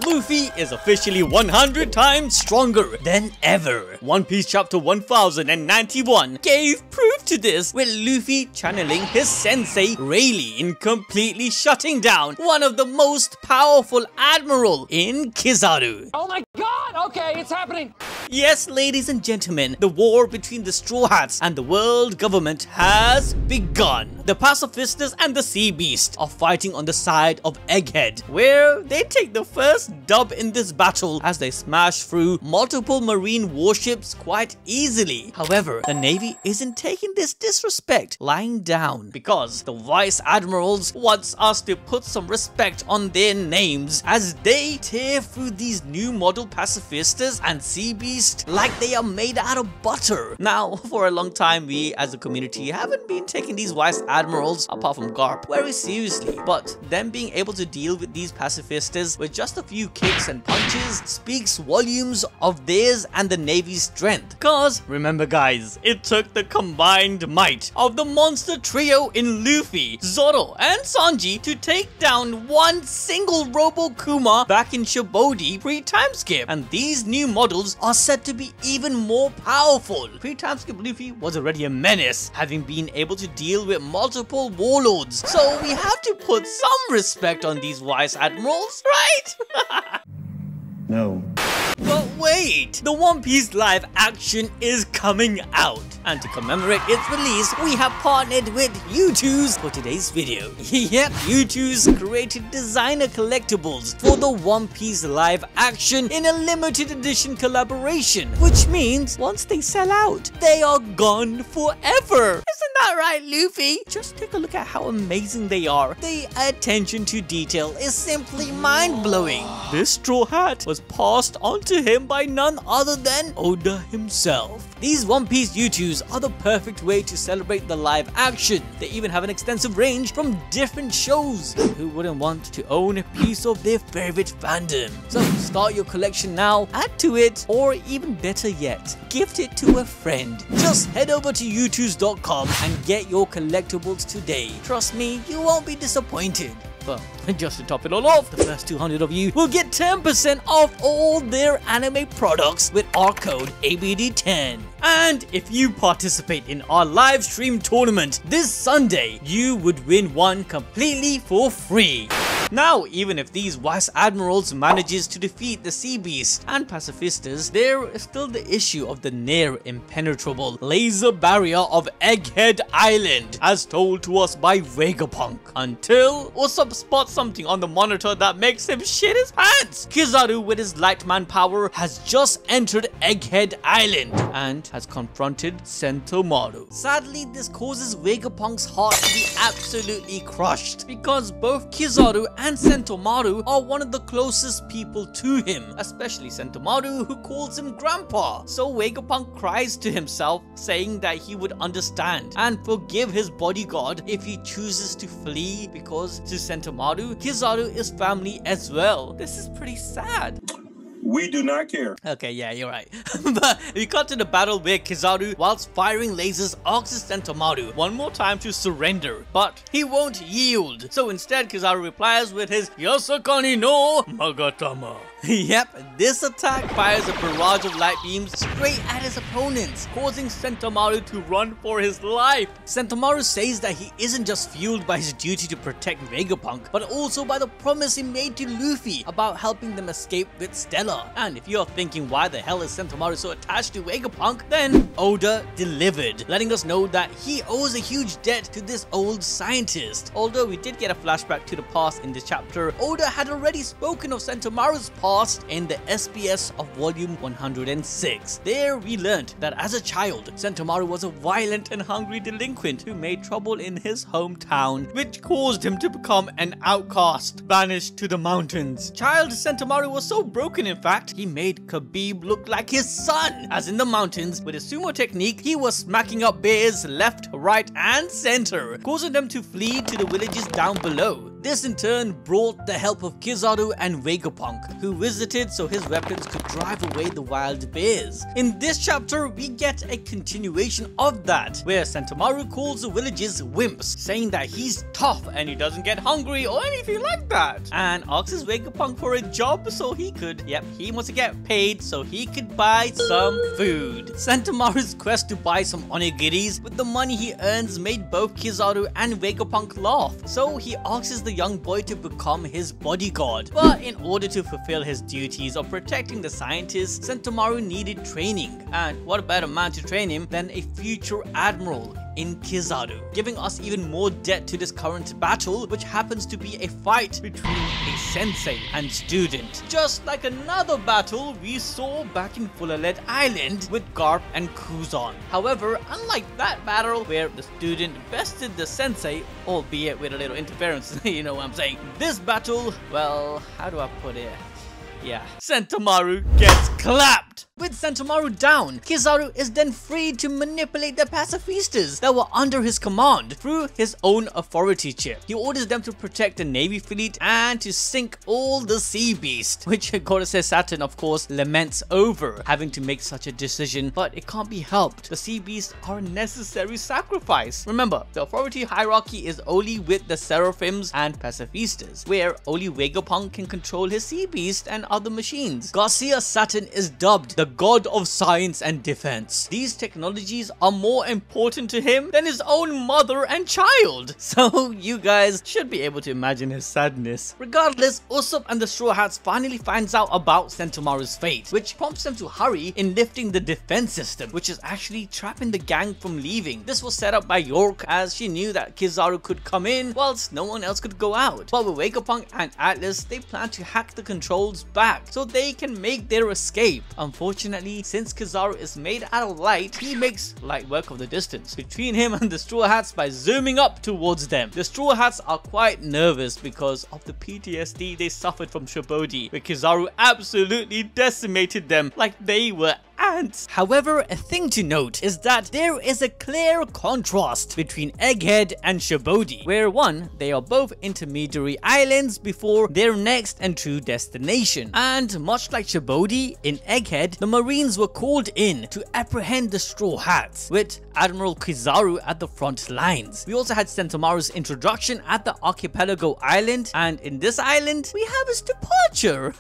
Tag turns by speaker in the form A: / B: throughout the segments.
A: Luffy is officially 100 times stronger than ever. One Piece chapter 1091 gave proof to this, with Luffy channeling his sensei Rayleigh in completely shutting down one of the most powerful admiral in Kizaru.
B: Oh my god, okay, it's happening.
A: Yes, ladies and gentlemen, the war between the Straw Hats and the world government has begun. The pacifistas and the Sea Beast are fighting on the side of Egghead, where they take the first dub in this battle as they smash through multiple marine warships quite easily. However, the Navy isn't taking this disrespect lying down, because the Vice Admirals wants us to put some respect on their names as they tear through these new model pacifistas and Sea Beast like they are made out of butter. Now, for a long time, we as a community haven't been taking these Vice Admirals, apart from Garp, very seriously, but them being able to deal with these pacifistas with just a few kicks and punches speaks volumes of theirs and the Navy's strength. Cause remember guys, it took the combined might of the monster trio in Luffy, Zoro and Sanji to take down one single Robo Kuma back in Shibodi pre-time skip, and these new models are said to be even more powerful. Pre-time skip Luffy was already a menace, having been able to deal with multiple warlords, so we have to put some respect on these Vice Admirals, right?
C: No.
A: But wait, the One Piece live action is coming out, and to commemorate its release, we have partnered with Youtooz for today's video. Yep, Youtooz created designer collectibles for the One Piece live action in a limited edition collaboration, which means once they sell out, they are gone forever. Isn't that right, Luffy? Just take a look at how amazing they are. The attention to detail is simply mind-blowing. This straw hat was passed on to him by none other than Oda himself. These One Piece Youtooz are the perfect way to celebrate the live action. They even have an extensive range from different shows. Who wouldn't want to own a piece of their favorite fandom? So start your collection now, add to it, or even better yet, gift it to a friend. Just head over to youtooz.com and get your collectibles today. Trust me, you won't be disappointed. But just to top it all off, the first 200 of you will get 10% off all their anime products with our code ABD10. And if you participate in our live stream tournament this Sunday, you would win one completely for free. Now, even if these Vice Admirals manages to defeat the Sea Beast and pacifistas, there is still the issue of the near impenetrable laser barrier of Egghead Island, as told to us by Vegapunk, until Usopp spots something on the monitor that makes him shit his pants. Kizaru, with his light man power, has just entered Egghead Island and has confronted Sentomaru. Sadly, this causes Vegapunk's heart to be absolutely crushed, because both Kizaru and Sentomaru are one of the closest people to him, especially Sentomaru, who calls him Grandpa. So Vegapunk cries to himself, saying that he would understand and forgive his bodyguard if he chooses to flee, because to Sentomaru, Kizaru is family as well. This is pretty sad.
C: We do not care.
A: Okay, yeah, you're right. But we cut to the battle where Kizaru, whilst firing lasers, asks Sentomaru one more time to surrender, but he won't yield. So instead, Kizaru replies with his Yasakani no Magatama. Yep, this attack fires a barrage of light beams straight at his opponents, causing Sentomaru to run for his life. Sentomaru says that he isn't just fueled by his duty to protect Vegapunk, but also by the promise he made to Luffy about helping them escape with Stella. And if you're thinking why the hell is Sentomaru so attached to Vegapunk, then Oda delivered, letting us know that he owes a huge debt to this old scientist. Although we did get a flashback to the past in this chapter, Oda had already spoken of Sentomaru's past in the SBS of volume 106. There we learned that as a child, Sentomaru was a violent and hungry delinquent who made trouble in his hometown, which caused him to become an outcast, banished to the mountains. Child Sentomaru was so broken, in fact, he made Khabib look like his son, as in the mountains, with a sumo technique, he was smacking up bears left, right, and center, causing them to flee to the villages down below. This in turn brought the help of Kizaru and Vegapunk, who visited so his weapons could drive away the wild bears. In this chapter, we get a continuation of that, where Sentomaru calls the villagers wimps, saying that he's tough and he doesn't get hungry or anything like that, and asks Vegapunk for a job so he could, he wants to get paid so he could buy some food. Sentomaru's quest to buy some onigiris with the money he earns made both Kizaru and Vegapunk laugh, so he asks the young boy to become his bodyguard. But in order to fulfill his duties of protecting the scientists, Sentomaru needed training, and what better man to train him than a future admiral in Kizaru, giving us even more depth to this current battle, which happens to be a fight between a sensei and student, just like another battle we saw back in Fullerled Island with Garp and Kuzan. However, unlike that battle where the student bested the sensei, albeit with a little interference, you know what I'm saying, this battle, well, how do I put it? Sentomaru gets clapped! With Sentomaru down, Kizaru is then free to manipulate the pacifistas that were under his command through his own authority chip. He orders them to protect the navy fleet and to sink all the sea beasts, which gorosei Saturn of course laments over having to make such a decision, but it can't be helped. The sea beasts are a necessary sacrifice. Remember, the authority hierarchy is only with the seraphims and pacifistas, where only Vegapunk can control his sea beast and other machines. Garcia Saturn is dubbed the god of science and defense. These technologies are more important to him than his own mother and child. So you guys should be able to imagine his sadness. Regardless, Usopp and the Straw Hats finally finds out about Sentomaru's fate, which prompts them to hurry in lifting the defense system, which is actually trapping the gang from leaving. This was set up by York, as she knew that Kizaru could come in whilst no one else could go out. But with Vegapunk and Atlas, they plan to hack the controls back so they can make their escape. Unfortunately, since Kizaru is made out of light, he makes light work of the distance between him and the Straw Hats by zooming up towards them. The Straw Hats are quite nervous because of the PTSD they suffered from Shibodi, where Kizaru absolutely decimated them like they were ants. However, a thing to note is that there is a clear contrast between Egghead and Shibodi, where one, they are both intermediary islands before their next and true destination. And much like Shibodi, in Egghead, the Marines were called in to apprehend the Straw Hats, with Admiral Kizaru at the front lines. We also had Sentomaru's introduction at the archipelago island, and in this island, we have his departure.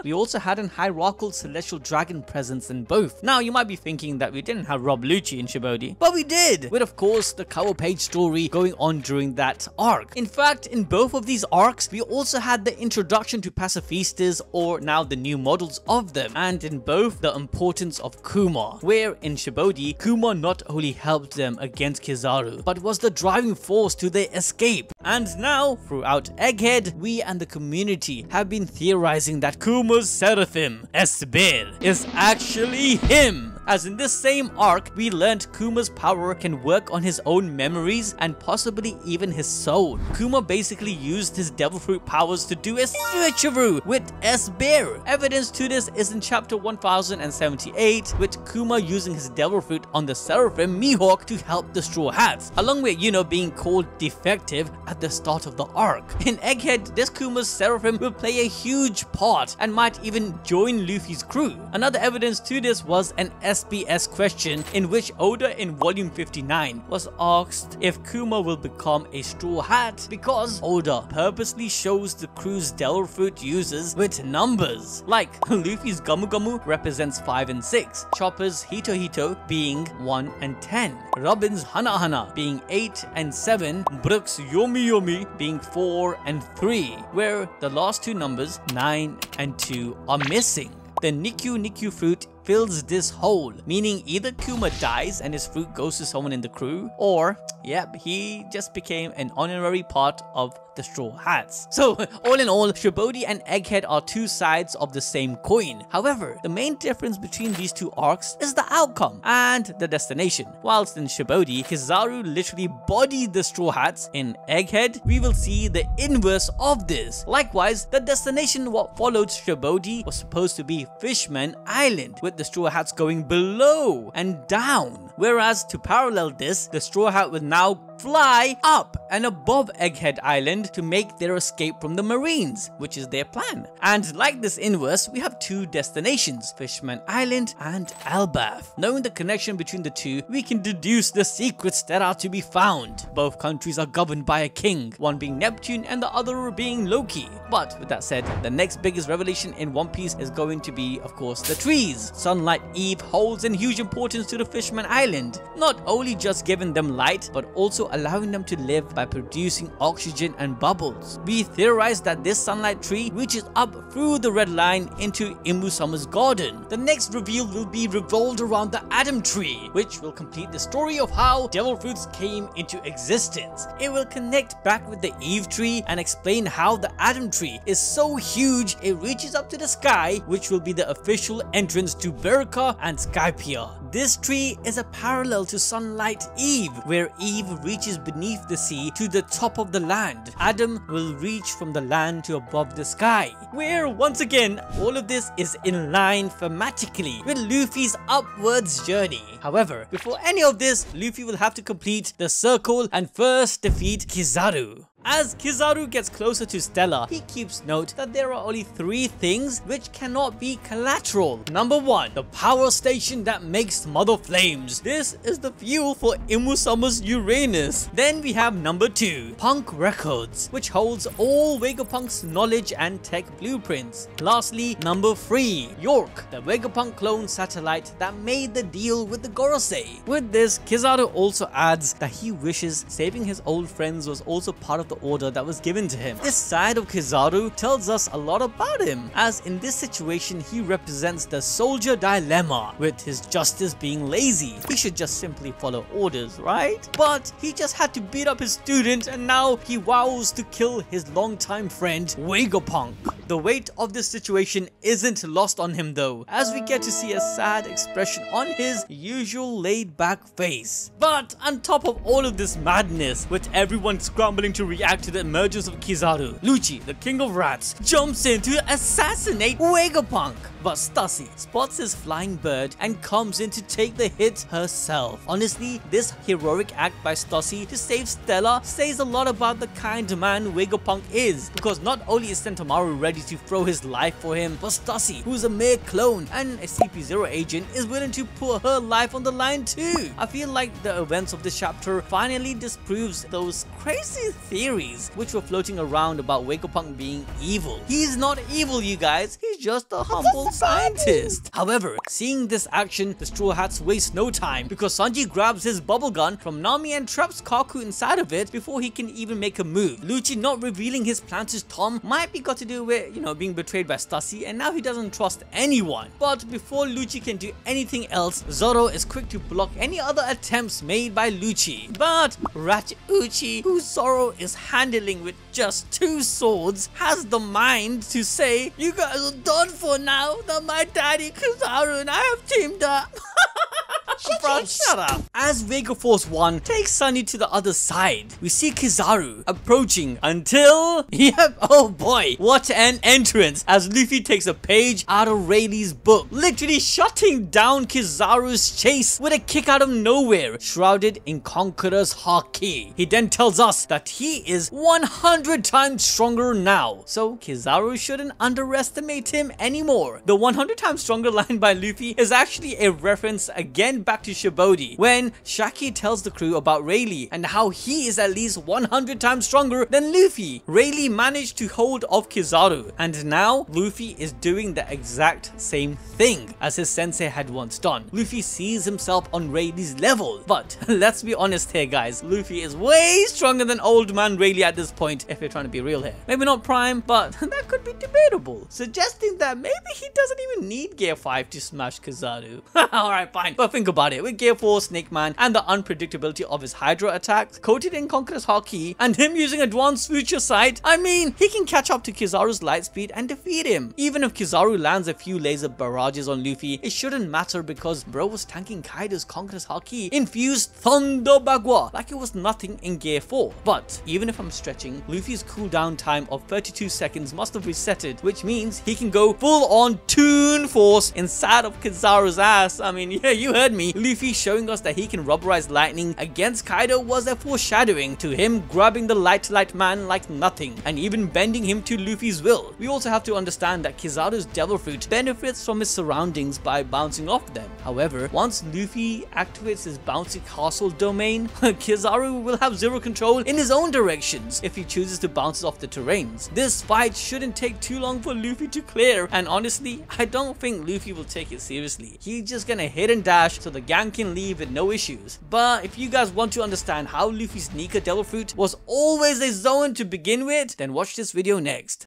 A: We also had an hierarchical celestial dragon presence in both. Now, you might be thinking that we didn't have Rob Lucci in Shibodi, but we did, with of course the cover page story going on during that arc. In fact, in both of these arcs, we also had the introduction to pacifistas, or now the new models of them, and in both the importance of Kuma, where in Shibodi, Kuma not only helped them against Kizaru, but was the driving force to their escape. And now, throughout Egghead, we and the community have been theorizing that Kuma's seraphim, Esber, is actually him. As in this same arc, we learned Kuma's power can work on his own memories and possibly even his soul. Kuma basically used his devil fruit powers to do a switcheroo with Esber. Evidence to this is in chapter 1078, with Kuma using his devil fruit on the seraphim Mihawk to help the Straw Hats, along with, you know, being called defective at the start of the arc. In Egghead, this Kuma's seraphim will play a huge part and might even join Luffy's crew. Another evidence to this was an SBS question in which Oda in volume 59 was asked if Kuma will become a Straw Hat, because Oda purposely shows the crew's devil fruit users with numbers, like Luffy's Gamu Gamu represents 5 and 6, Chopper's Hito Hito being 1 and 10, Robin's Hana Hana being 8 and 7, Brook's Yomi Yomi being 4 and 3, where the last two numbers 9 and 2 are missing. The Nikyu fruit fills this hole, meaning either Kuma dies and his fruit goes to someone in the crew, or, yep, he just became an honorary part of the Straw Hats. So, all in all, Shibodi and Egghead are two sides of the same coin. However, the main difference between these two arcs is the outcome and the destination. Whilst in Shibodi, Kizaru literally bodied the Straw Hats, in Egghead, we will see the inverse of this. Likewise, the destination what followed Shibodi was supposed to be Fishman Island, with the Straw Hats going below and down. Whereas, to parallel this, the Straw Hat will now fly up and above Egghead Island to make their escape from the Marines, which is their plan. And like this inverse, we have two destinations, Fishman Island and Elbaf. Knowing the connection between the two, we can deduce the secrets that are to be found. Both countries are governed by a king, one being Neptune and the other being Loki. But with that said, the next biggest revelation in One Piece is going to be, of course, the trees. Sunlight Eve holds a huge importance to the Fishman Island, not only just giving them light, but also allowing them to live by producing oxygen and bubbles. We theorize that this sunlight tree reaches up through the red line into Imusama's garden. The next reveal will be revolved around the Adam tree, which will complete the story of how devil fruits came into existence. It will connect back with the Eve tree and explain how the Adam tree is so huge it reaches up to the sky, which will be the official entrance to Berka and Skypiea. This tree is a parallel to Sunlight Eve, where Eve reaches beneath the sea to the top of the land. Adam will reach from the land to above the sky, where once again all of this is in line thematically with Luffy's upwards journey. However, before any of this, Luffy will have to complete the circle and first defeat Kizaru. As Kizaru gets closer to Stella, he keeps note that there are only 3 things which cannot be collateral. Number 1, the power station that makes mother flames. This is the fuel for Imusama's Uranus. Then we have number 2, Punk Records, which holds all Vegapunk's knowledge and tech blueprints. Lastly, number 3, York, the Vegapunk clone satellite that made the deal with the gorosei. With this, Kizaru also adds that he wishes saving his old friends was also part of the order that was given to him. This side of Kizaru tells us a lot about him, as in this situation he represents the soldier dilemma, with his justice being lazy. He should just simply follow orders, right? But he just had to beat up his student and now he vows to kill his longtime friend Vegapunk. The weight of this situation isn't lost on him though, as we get to see a sad expression on his usual laid back face. But on top of all of this madness, with everyone scrambling to react to the emergence of Kizaru, Lucci, the king of rats, jumps in to assassinate Vegapunk. But Stussy spots his flying bird and comes in to take the hit herself. Honestly, this heroic act by Stussy to save Stella says a lot about the kind man Vegapunk is, because not only is Sentomaru ready to throw his life for him, but Stussy, who's a mere clone and a CP0 agent, is willing to put her life on the line too. I feel like the events of this chapter finally disproves those crazy theories which were floating around about Vegapunk being evil. He's not evil, you guys, he's just a humble scientist. However, seeing this action, the Straw Hats waste no time, because Sanji grabs his bubble gun from Nami and traps Kaku inside of it before he can even make a move. Lucci not revealing his plan to Tom might be got to do with, being betrayed by Stussy, and now he doesn't trust anyone. But before Lucci can do anything else, Zoro is quick to block any other attempts made by Lucci. But Ratchauchi, who Zoro is handling with just 2 swords, has the mind to say, "You guys are done for now, that my daddy Kizaru and I have teamed up." Shut up. As Vega Force 1 takes Sunny to the other side, we see Kizaru approaching until, yep, oh boy, what an entrance, as Luffy takes a page out of Rayleigh's book, literally shutting down Kizaru's chase with a kick out of nowhere, shrouded in Conqueror's haki. He then tells us that he is 100 times stronger now, so Kizaru shouldn't underestimate him anymore. The 100 times stronger line by Luffy is actually a reference again back to Shibodi, when Shaki tells the crew about Rayleigh and how he is at least 100 times stronger than Luffy. Rayleigh managed to hold off Kizaru, and now Luffy is doing the exact same thing as his sensei had once done. Luffy sees himself on Rayleigh's level, but let's be honest here guys, Luffy is way stronger than old man Rayleigh at this point, if you're trying to be real here. Maybe not Prime, but that could be debatable, suggesting that maybe he doesn't even need Gear 5 to smash Kizaru. Alright, fine, but think about it, with Gear 4 Snake Man and the unpredictability of his Hydra attacks, coated in Conqueror's haki, and him using Advanced Future Sight, I mean, he can catch up to Kizaru's light speed and defeat him. Even if Kizaru lands a few laser barrages on Luffy, it shouldn't matter because bro was tanking Kaido's Conqueror's haki, infused Thunder Bagua, like it was nothing in Gear 4. But even if I'm stretching, Luffy's cooldown time of 32 seconds must have resetted, which means he can go full on Toon Force inside of Kizaru's ass. I mean, yeah, you heard me, Luffy showing us that he can rubberize lightning against Kaido was a foreshadowing to him grabbing the light man like nothing and even bending him to Luffy's will. We also have to understand that Kizaru's devil fruit benefits from his surroundings by bouncing off them. However, once Luffy activates his bouncy castle domain, Kizaru will have zero control in his own directions if he chooses to bounce off the terrains. This fight shouldn't take too long for Luffy to clear, and honestly, I don't think Luffy will take it seriously. He's just gonna hit and dash so the gang can leave with no issues. But if you guys want to understand how Luffy's Nika devil fruit was always a zone to begin with, then watch this video next.